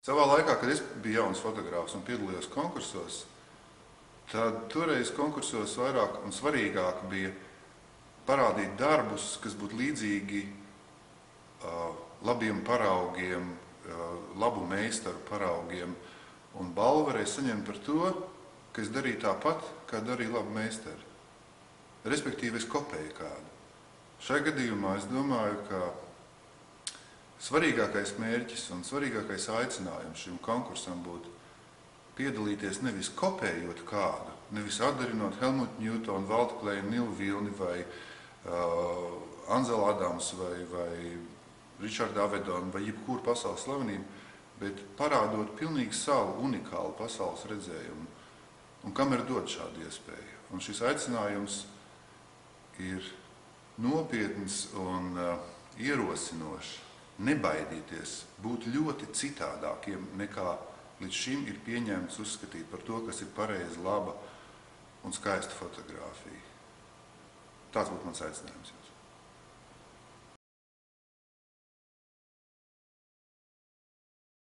Savā laikā, kad es biju jauns fotogrāfs un piedalījos konkursos, tad toreiz konkursos vairāk un svarīgāk bija parādīt darbus, kas būtu līdzīgi labiem paraugiem, labu meistaru paraugiem. Un balvu varēja saņemt par to, ka es darīju tāpat, kā darīja labi meistari. Respektīvi, es kopēju kādu. Šai gadījumā es domāju, ka svarīgākais mērķis un svarīgākais aicinājums šim konkursam būtu piedalīties nevis kopējot kādu, nevis atdarinot Helmutu Ņūtonu, Valtu Kleinu, Nilu Vilni vai Anzelu Adamsu vai Ričardu Avedonu vai jebkuru pasaules slavenību, bet parādot pilnīgi savu unikālu pasaules redzējumu. Un kamera dod šādu iespēju. Un šis aicinājums ir nopietns un ierosinošs. Nebaidīties būt ļoti citādākiem nekā līdz šim ir pieņemts uzskatīt par to, kas ir pareizi, laba un skaista fotogrāfija. Tāds būtu mans aicinājums jums.